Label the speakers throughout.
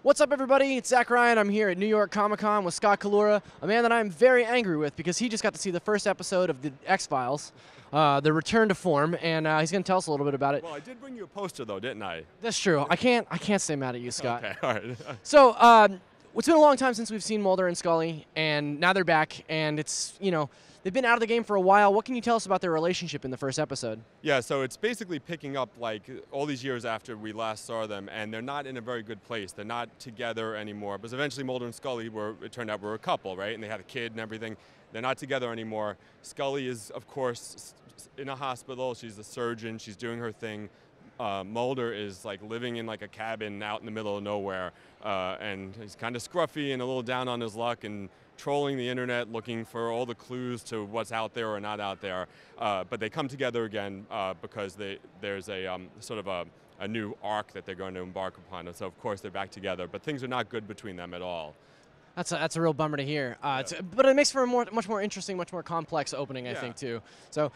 Speaker 1: What's up, everybody? It's Zach Ryan. I'm here at New York Comic Con with Scott Kalura, a man that I'm very angry with because he just got to see the first episode of the X-Files, the return to form, and he's going to tell us a little bit about it.
Speaker 2: Well, I did bring you a poster, though, didn't I?
Speaker 1: That's true. I can't stay mad at you, Scott.
Speaker 2: Okay, all right.
Speaker 1: So, it's been a long time since we've seen Mulder and Scully, and now they're back, and it's, they've been out of the game for a while. What can you tell us about their relationship in the first episode?
Speaker 2: Yeah, so it's basically picking up like all these years after we last saw them, and they're not in a very good place. They're not together anymore, because eventually Mulder and Scully it turned out were a couple, right? And they had a kid and everything. They're not together anymore. Scully is, of course, in a hospital. She's a surgeon. She's doing her thing. Mulder is like living in like a cabin out in the middle of nowhere, and he's kind of scruffy and a little down on his luck and trolling the internet looking for all the clues to what's out there or not out there. But they come together again because there's a sort of a new arc that they're going to embark upon, and so of course they're back together. But things are not good between them at all.
Speaker 1: That's a real bummer to hear.
Speaker 2: Yeah.
Speaker 1: But it makes for a much more interesting, much more complex opening, I think, too. So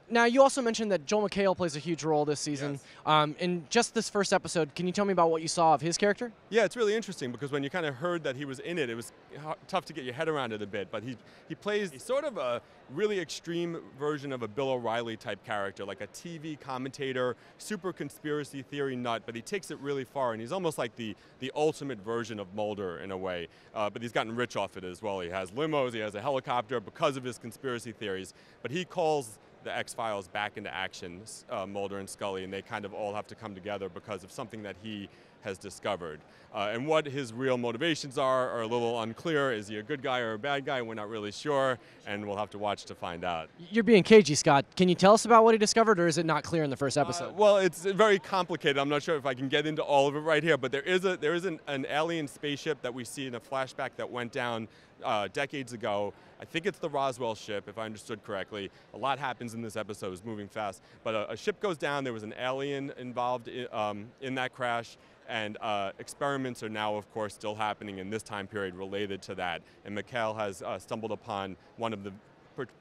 Speaker 1: now you also mentioned that Joel McHale plays a huge role this season.
Speaker 2: Yes.
Speaker 1: In just this first episode, can you tell me about what you saw of his character?
Speaker 2: Yeah, it's really interesting because when you kind of heard that he was in it was tough to get your head around it a bit. But he plays sort of a really extreme version of a Bill O'Reilly type character, like a TV commentator, super conspiracy theory nut, but he takes it really far, and he's almost like the ultimate version of Mulder in a way. But he's gotten rich off it as well. He has limos, he has a helicopter because of his conspiracy theories, but he calls the X-Files back into action, Mulder and Scully, and they kind of all have to come together because of something that he has discovered. And what his real motivations are a little unclear. Is he a good guy or a bad guy? We're not really sure, and we'll have to watch to find out.
Speaker 1: You're being cagey, Scott. Can you tell us about what he discovered, or is it not clear in the first episode?
Speaker 2: Well, it's very complicated. I'm not sure if I can get into all of it right here, but there is an alien spaceship that we see in a flashback that went down decades ago. I think it's the Roswell ship, if I understood correctly. A lot happens in this episode. It's moving fast. But a ship goes down. There was an alien involved in that crash. And experiments are now, of course, still happening in this time period related to that. And McHale has stumbled upon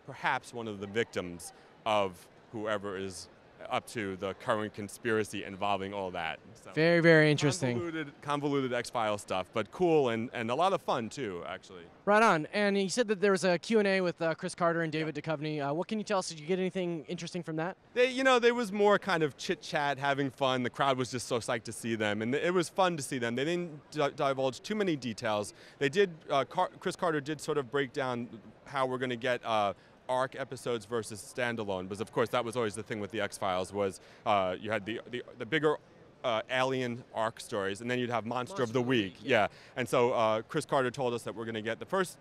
Speaker 2: perhaps one of the victims of whoever is up to the current conspiracy involving all that. So
Speaker 1: very, very interesting.
Speaker 2: Convoluted X-Files stuff, but cool and a lot of fun too, actually.
Speaker 1: Right on. And he said that there was a Q&A with Chris Carter and David Duchovny. What can you tell us? Did you get anything interesting from that?
Speaker 2: There was more kind of chit-chat, having fun. The crowd was just so psyched to see them, and it was fun to see them. They didn't divulge too many details. They did. Chris Carter did sort of break down how we're going to get arc episodes versus standalone, because of course that was always the thing with the X-Files was you had the bigger alien arc stories, and then you'd have Monster of the Week. Yeah, and so Chris Carter told us that we're going to get the first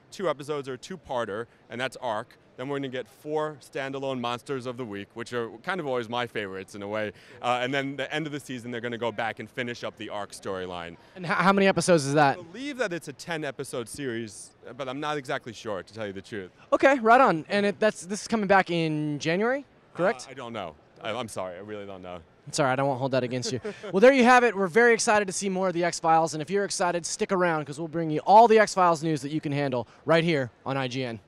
Speaker 2: 2 episodes are 2-parter, and that's arc. Then we're going to get 4 standalone Monsters of the Week, which are kind of always my favorites in a way. And then the end of the season, they're going to go back and finish up the arc storyline.
Speaker 1: And how many episodes is that?
Speaker 2: I believe that it's a 10-episode series, but I'm not exactly sure, to tell you the truth.
Speaker 1: Okay, right on. And this is coming back in January, correct?
Speaker 2: I don't know. I'm sorry, I really don't know.
Speaker 1: It's all right, I won't hold that against you. Well, there you have it. We're very excited to see more of the X-Files, and if you're excited, stick around because we'll bring you all the X-Files news that you can handle right here on IGN.